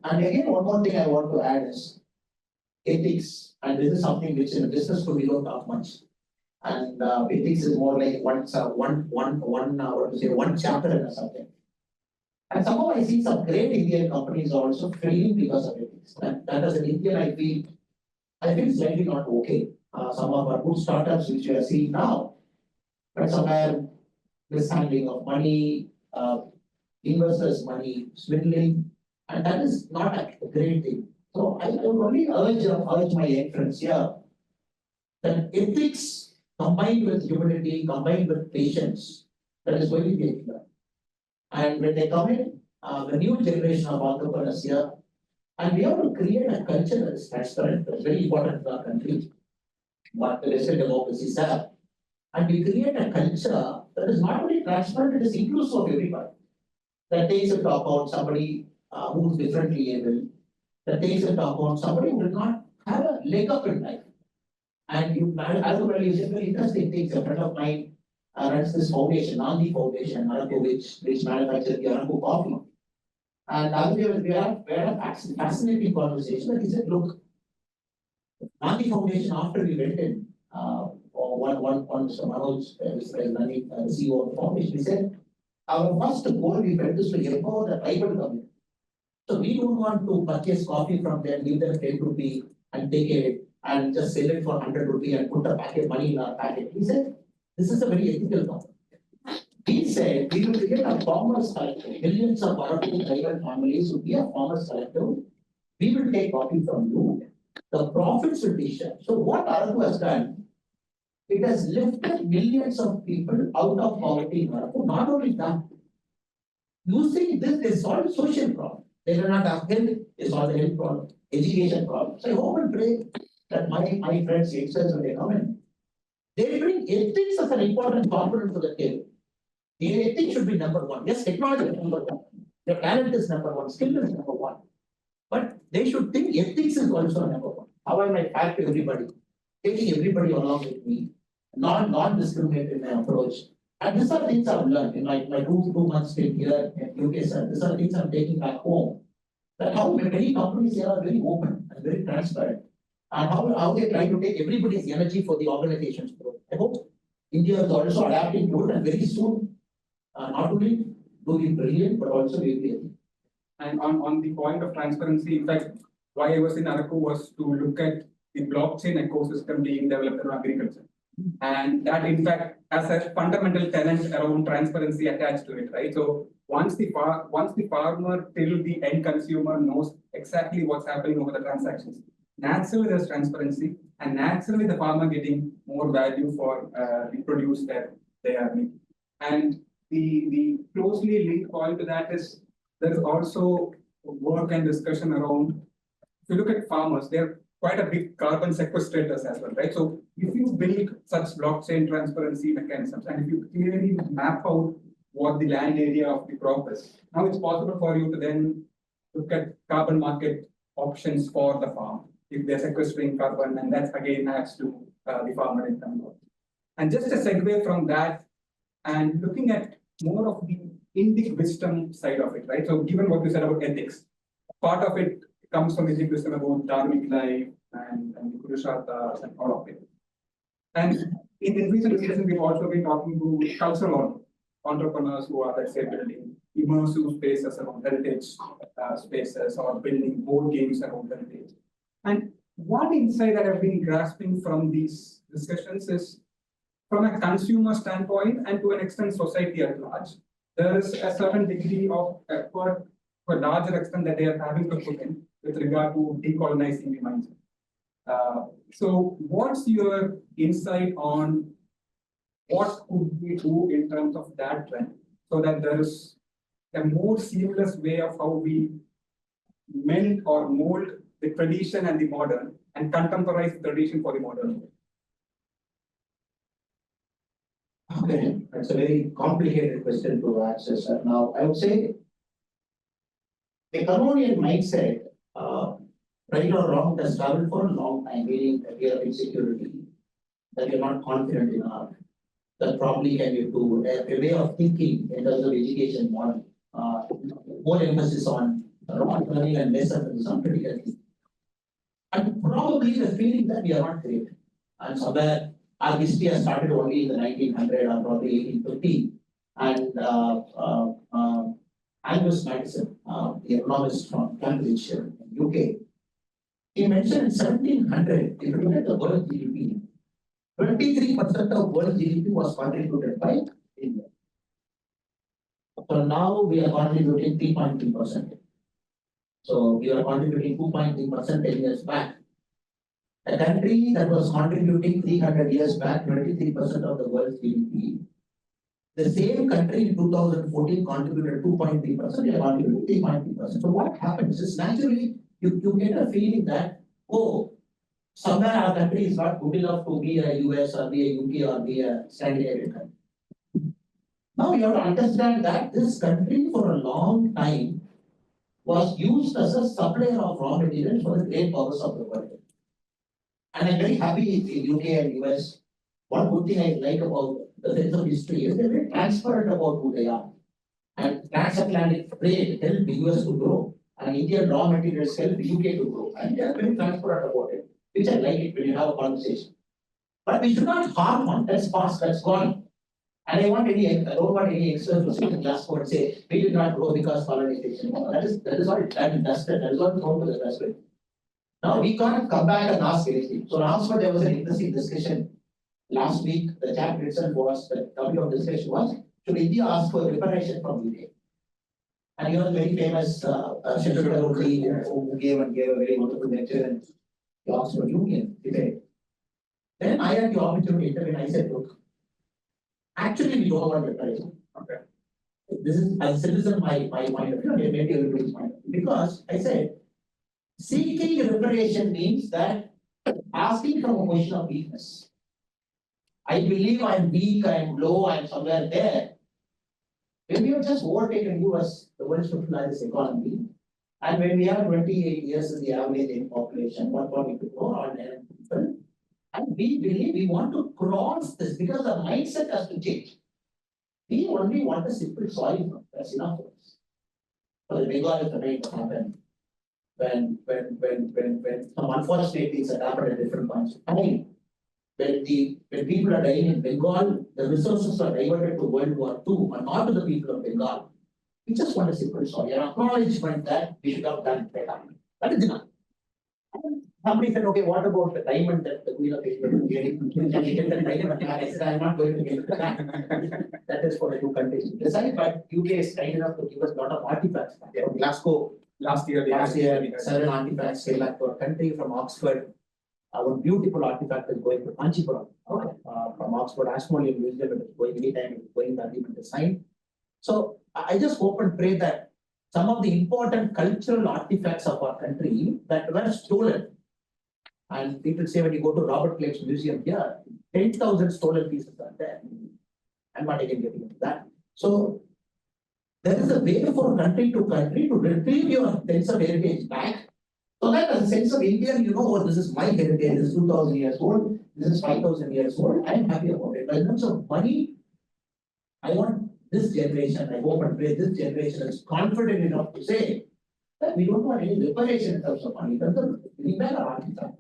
And again, one more thing I want to add is ethics, and this is something which in a business school we don't talk much. And ethics is more like one chapter in a subject. And somehow I see some great Indian companies also failing because of ethics. That as an Indian, I feel slightly not okay. Some of our good startups which we are seeing now, but somewhere mishandling of money, investors' money, swindling, and that is not a great thing. So I would only urge my young friends here that ethics combined with humility, combined with patience, that is going to be a killer. And when they come in, the new generation of entrepreneurs here, and we have to create a culture that is transparent. That's very important for our country. But the Western democracies have. And we create a culture that is not only transparent, it is inclusive of everybody. That takes into account somebody who is differently able, that takes into account somebody who did not have a leg up in life. And you, as a very interesting things, a friend of mine runs this foundation, Nandi Foundation, Araku, which manufactures the Araku coffee. And we had a fascinating conversation. And he said, look, Nandi Foundation, after we went in, one Mr. Manoj, Nandi, the CEO of the foundation, he said, our first goal we felt is to empower the tribal community. So we don't want to purchase coffee from them, give them 10 rupee and take it and just sell it for 100 rupee and put the packet money in our packet. He said, this is a very ethical company. He said, we will create a farmers collective. Millions of Araku tribal families will be a farmers collective. We will take coffee from you. The profits will be shared. So what Araku has done, it has lifted millions of people out of poverty in Araku. Not only that, using this, they solve social problem. They do not have health, they solve the health problem, education problem. So I hope and pray that my friends, youngsters, when they come in, they bring ethics as an important component to the table. The ethics should be number one. Yes, technology is number one. Your talent is number one, skill is number one. But they should think ethics is also number one. How am I fair to everybody? Taking everybody along with me, non-discriminating my approach. And these are things I've learned in my 2 months stay here in UK, sir. These are things I'm taking back home. That how many companies here are very open and very transparent. And how they try to take everybody's energy for the organization's growth. I hope India is also adapting to it, and very soon, not only do we brilliant, but also we will be. And on the point of transparency, in fact, why I was in Araku was to look at the blockchain ecosystem being developed in agriculture. And that, in fact, has a fundamental tenet around transparency attached to it, right? So once the farmer till the end consumer knows exactly what's happening over the transactions, naturally there's transparency, and naturally the farmer getting more value for the produce that they are making. And the closely linked point to that is there is also work and discussion around. If you look at farmers, they're quite a big carbon sequestrators as well, right? So if you build such blockchain transparency mechanisms, and if you clearly map out what the land area of the crop is, now it's possible for you to then look at carbon market options for the farm if they're sequestering carbon, and that again adds to the farmer income. And just a segue from that, and looking at more of the Indic wisdom side of it, right? So given what you said about ethics, part of it comes from Indic wisdom about dharmic life and the Purusharthas and all of it. And in recent discussions, we've also been talking to cultural entrepreneurs who are, let's say, building immersive spaces around heritage spaces or building board games around heritage. And one insight that I've been grasping from these discussions is from a consumer standpoint and to an extent society at large, there is a certain degree of effort to a larger extent that they are having to put in with regard to decolonizing the mindset. So what's your insight on what could we do in terms of that trend so that there is a more seamless way of how we meld or mold the tradition and the modern and contemporize the tradition for the modern? Okay, that's a very complicated question to answer, sir. Now, I would say the colonial mindset, right or wrong, has traveled for a long time, meaning that we have insecurity, that you're not confident enough, that probably can you do a way of thinking in terms of education model, more emphasis on a lot of learning and lessons and some critical thinking. And probably the feeling that we are not great. And somewhere our history has started only in the 1900 or probably 1850. And Angus Madison, the economist from Cambridge, UK, he mentioned in 1700, if you look at the world GDP, 23% of world GDP was contributed by India. So now we are contributing 3.3%. So we are contributing 2.3% 10 years back. A country that was contributing 300 years back 23% of the world's GDP, the same country in 2014 contributed 2.3%, we are contributing 3.3%. So what happens is naturally you get a feeling that, oh, somewhere our country is not good enough to be a US or be a UK or be a Scandinavian country. Now you have to understand that this country for a long time was used as a supplier of raw materials for the great powers of the world. And I'm very happy in UK and US. One good thing I like about the sense of history is they're very transparent about who they are. And transatlantic trade helped the US to grow. And Indian raw materials helped the UK to grow. And they are very transparent about it, which I like it when you have a conversation. But we should not harm on that's past, that's gone. And I don't want any experts to sit in Glasgow and say, we did not grow because colonization. No, that is all that is dusted, that is all thrown to the dustbin. Now we can't come back and ask anything. So last month there was an interesting discussion. Last week, the chapter itself was, the topic of discussion was, should India ask for reparation from UK? And he was very famous, who gave a very wonderful lecture in the Oxford Union debate. Then I had the opportunity to intervene. I said, look, actually we don't want reparation. Okay. This is as a citizen my point of view, and maybe everybody's point of view. Because I said, seeking reparation means that asking from a position of weakness. I believe I'm weak, I'm low, I'm somewhere there. When we have just overtaken US, the world's fifth largest economy, and when we have 28 years as the average in population, 142 crore on people, and we believe we want to cross this because the mindset has to change. We only want a simple soil, that's enough for us. For the Bengal is the way it happened. When some unfortunate things that happened at different points of time. When people are dying in Bengal, the resources are diverted to World War II, but not to the people of Bengal. We just want a simple sorry, an acknowledgement that we should have done better. That is enough. And somebody said, okay, what about the diamond that the Queen of England is getting? Can you get the diamond? I said, I'm not going to get that. That is for the two countries to decide, but UK is kind enough to give us a lot of artifacts. From Glasgow, Last year, 7 artifacts came back to our country from Oxford. Our beautiful artifact is going to Kanchipuram. Okay. From Oxford Ashmolean Museum, it is going anytime, it is going the agreement is signed. So I just hope and pray that some of the important cultural artifacts of our country that were stolen. And people say when you go to Robert Clark's museum here, 10,000 stolen pieces are there. I'm not again getting into that. So there is a way for country to retrieve your sense of heritage back. So that as a sense of India, you know, this is my heritage, this is 2,000 years old, this is 5,000 years old, I am happy about it. But in terms of money, I want this generation, I hope and pray this generation is confident enough to say that we don't want any reparation in terms of money, in terms of bringing back our artifact.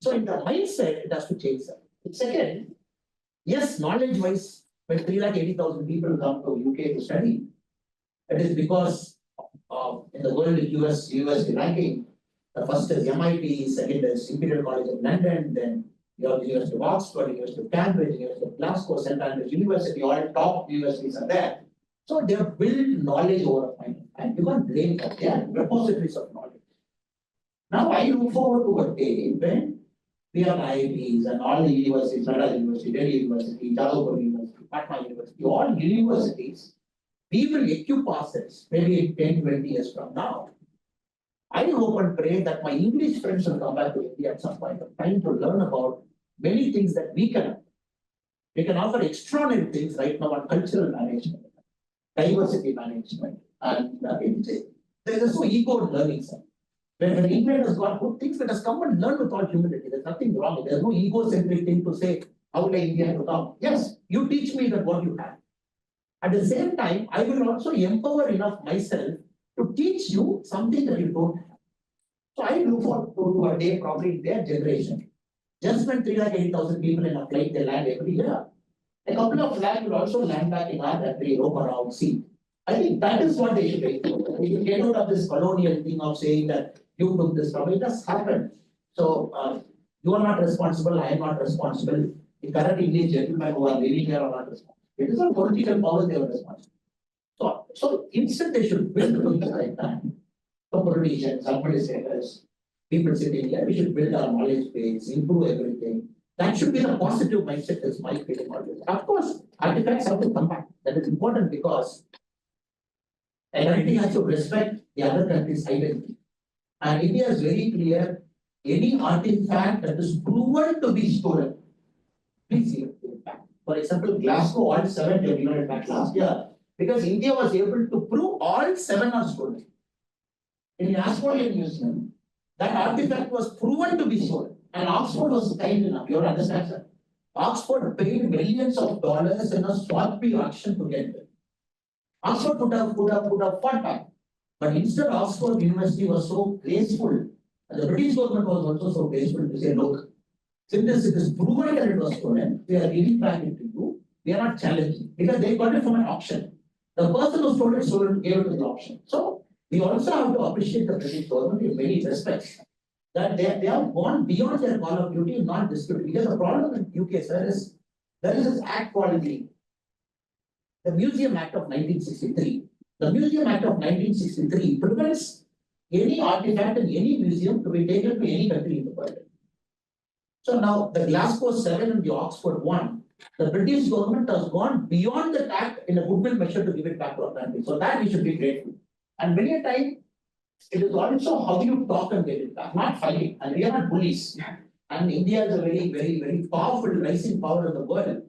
So in the mindset, it has to change that. Second, yes, knowledge-wise, when 380,000 people come to UK to study, it is because in the world, US ranking, the first is MIT, second is Imperial College of London, then you have the University of Oxford, University of Cambridge, University of Glasgow, St. Andrews University, all top universities are there. So they have built knowledge over time, and you can't blame them. They are repositories of knowledge. Now I look forward to a day when we have IITs and all the universities, Madras University, Delhi University, Jagadhar University, Patna University, all universities, we will equip ourselves maybe in 10, 20 years from now. I hope and pray that my English friends will come back to India at some point of time to learn about many things that we can. We can offer extraordinary things right now on cultural management, diversity management, and there is no ego in learning. Sir. When England has got good things, let us come and learn with all humility. There's nothing wrong. There's no egocentric thing to say, how will India to come? Yes, you teach me that what you have. At the same time, I will also empower enough myself to teach you something that you don't have. So I look forward to a day probably in their generation. Just when 380,000 people in a flight, they land every year. A couple of lakh will also land back in our country, roam around, see. I think that is what they should be. They should get out of this colonial thing of saying that you took this from it. That's happened. So you are not responsible, I am not responsible. The current English gentlemen who are living here are not responsible. It is not political power they are responsible. So instead they should build things like that. So politicians, administrators, people sitting here, we should build our knowledge base, improve everything. That should be the positive mindset as my feeling always. Of course, artifacts have to come back. That is important because a country has to respect the other country's identity. And India is very clear, any artifact that is proven to be stolen, please give it back. For example, Glasgow, all 7 were given it back last year because India was able to prove all 7 are stolen. In the Ashmolean Museum, that artifact was proven to be stolen. And Oxford was kind enough, you understand, sir? Oxford paid millions of dollars in a Sotheby auction to get it. Oxford could have fought back. But instead, Oxford University was so graceful, and the British government was also so graceful to say, look, since it is proven that it was stolen, we are giving back it to you. We are not challenging because they got it from an auction. The person who stole it gave it to the auction. So we also have to appreciate the British government in many respects. That they have gone beyond their call of duty and not dispute. Because the problem in UK, sir, is there is this act called the Museum Act of 1963. The Museum Act of 1963 prevents any artifact in any museum to be taken to any country in the world. So now the Glasgow 7 and the Oxford 1, the British government has gone beyond the act in a goodwill measure to give it back to our country. So that we should be grateful. And many a time, it is also how you talk and get it back, not fighting. And we are not bullies. And India is a very powerful rising power in the world.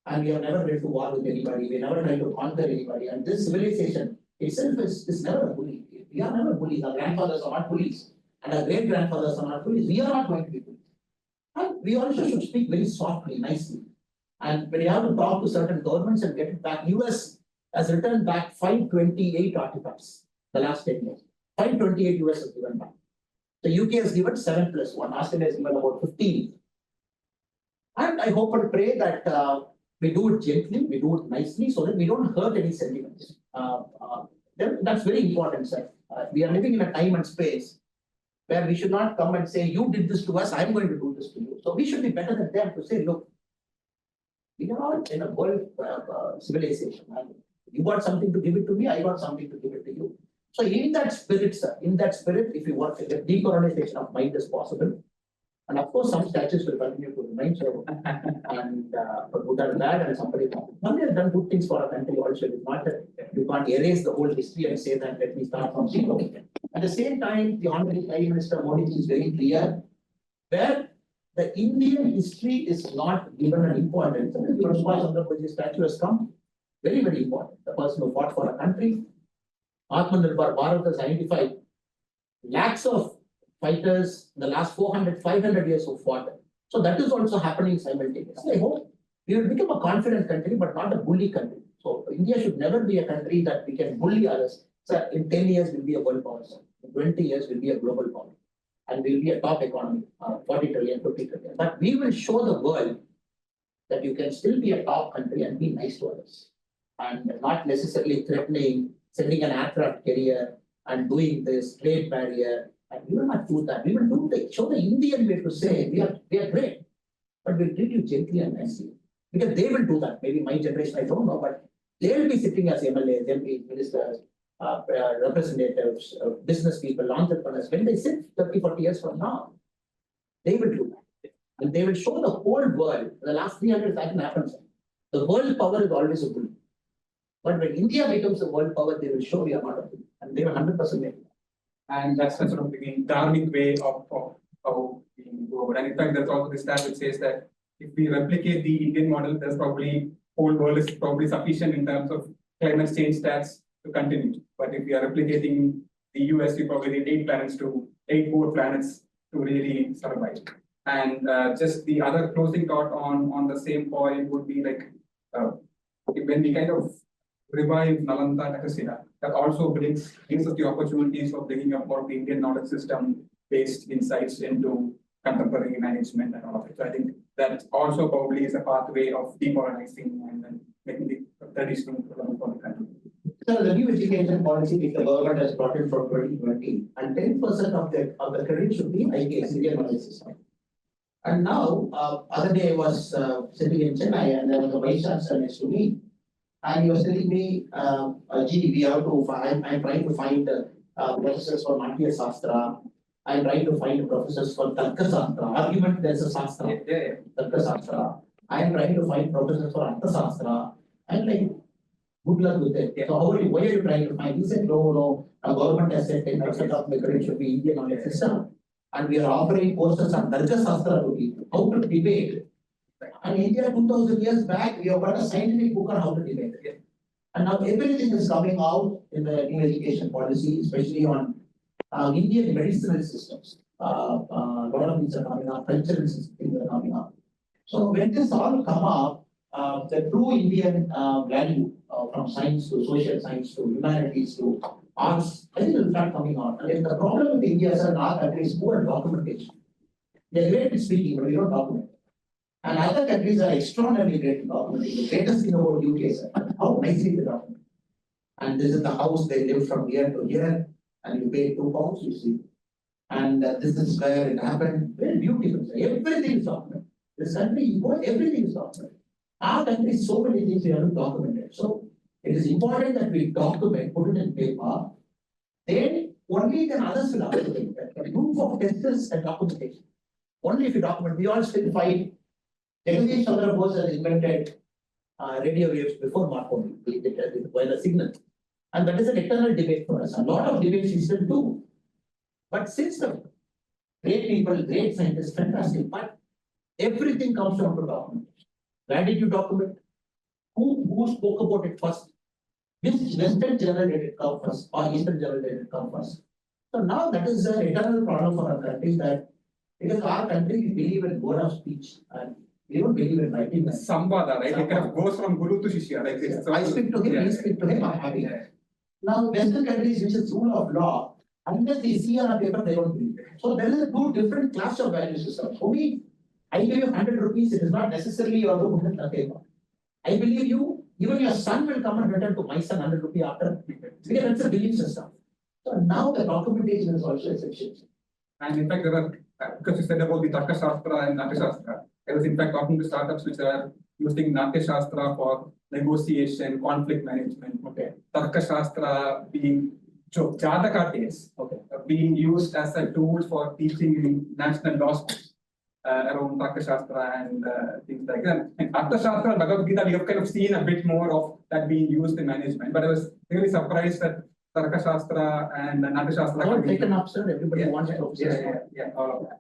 And we have never been to war with anybody. We never tried to conquer anybody. And this civilization itself is never a bully. We are never bullies. Our grandfathers are not bullies. And our great grandfathers are not bullies. We are not going to be bullies. And we also should speak very softly, nicely. And when you have to talk to certain governments and get it back, US has returned back 528 artifacts the last 10 years. 528 US has given back. The UK has given 7 plus 1. Australia has given about 15. And I hope and pray that we do it gently, we do it nicely so that we don't hurt any sentiments. That's very important, sir. We are living in a time and space where we should not come and say, you did this to us, I'm going to do this to you. So we should be better than them to say, look, we are all in a world civilization. You got something to give it to me, I got something to give it to you. So in that spirit, sir, if you want, the decolonization of mind is possible. And of course, some statues will continue to remain so. And for good and bad, and somebody has done good things for our country also. It's not that you can't erase the whole history and say that let me start from zero. At the same time, the Honorable Prime Minister Modi is very clear where the Indian history is not given an importance. And the Subhash Chandra Bose statue has come very important. The person who fought for a country. Atmanirbhar Bharat has identified lakhs of fighters in the last 500 years who fought. So that is also happening simultaneously. I hope we will become a confident country, but not a bully country. So India should never be a country that we can bully others. So in 10 years, we'll be a world power. In 20 years, we'll be a global power. And we'll be a top economy, 40 trillion, 50 trillion. But we will show the world that you can still be a top country and be nice to others. And not necessarily threatening, sending an aircraft carrier and doing this trade barrier. And we will not do that. We will show the Indian way to say we are great, but we'll treat you gently and nicely. Because they will do that. Maybe my generation, I don't know, but they'll be sitting as MLAs, MPs, ministers, representatives, business people, entrepreneurs. When they sit 30, 40 years from now, they will do that. And they will show the whole world. The last 300 years, that can happen. The world power is always a bully. But when India becomes a world power, they will show we are not a bully. And they will 100% make it. And that's the sort of the dharmic way of how we go about. And in fact, there's also this stat which says that if we replicate the Indian model, there's probably whole world is probably sufficient in terms of climate change stats to continue. But if we are replicating the US, we probably need 8 more planets to really survive. And just the other closing thought on the same point would be like when we kind of revive Nalanda Takasila, that also gives us the opportunities of bringing up more of the Indian knowledge system based insights into contemporary management and all of it. So I think that also probably is a pathway of decolonizing and then making the traditional relevant for the country. So the new education policy which the government has brought in from 2020, and 10% of the credit should be IKS, Indian knowledge system. And now, other day I was sitting in Chennai and there was a vice chancellor next to me. And he was telling me, gee, we have to find, I'm trying to find professors for Natya Sastra. I'm trying to find professors for Tarka Sastra. Argument, there's a Sastra. Tarka Sastra. I'm trying to find professors for Artha Sastra. I'm like, good luck with it. So why are you trying to find? He said, no, a government has said 10% of the credit should be Indian knowledge system. And we are offering courses on Tarka Sastra to people, how to debate. And India 2000 years back, we have got a scientific book on how to debate. And now everything is coming out in the new education policy, especially on Indian medicinal systems. A lot of things are coming up, cultural things are coming up. So when this all come up, the true Indian value from science to social science to humanities to arts, I think it will start coming out. And the problem with India as an art country is poor documentation. They're great at speaking, but we don't document. And other countries are extraordinarily great in documenting. The greatest thing about UK is how nicely they document. And this is the house they live from here to here, and you pay £2, you see. And this is where it happened. Very beautiful. Everything is documented. This country, you go, everything is documented. Our country, so many things we haven't documented. So it is important that we document, put it in paper. Then only then others will document that. The proof of testers and documentation. Only if you document, we all still find Jagadish Chandra Bose has invented radio waves before Marconi, by the signal. And that is an eternal debate for us. A lot of debates we still do. But since the great people, great scientists, fantastic, but everything comes down to documentation. Where did you document? Who spoke about it first? Which Western journal did it come first, or Eastern journal did it come first? So now that is an eternal problem for our country, that because our country we believe in word of speech and we don't believe in writing. Samvada, right? It kind of goes from Guru to Shishya. Like this. I speak to him, he speaks to him, I'm happy. Now, Western countries, which is rule of law, unless they see on a paper, they don't believe. So there is a two different class of value systems. For me, I give you 100 rupees, it is not necessarily you are going to put it on a paper. I believe you, even your son will come and return to my son 100 rupees after, because that's a belief system. So now the documentation is also essential. And in fact, there were, because you said about the Tarka Shastra and Natya Shastra, I was in fact talking to startups which are using Natya Shastra for negotiation, conflict management. Okay. Tarka Shastra being Jataka tales, being used as a tool for teaching in national law schools around Tarka Shastra and things like that. And Artha Shastra and Bhagavad Gita, we have kind of seen a bit more of that being used in management, but I was really surprised that Tarka Shastra and Natya Shastra. All taken up, sir. Everybody wants to. Yeah, all of that.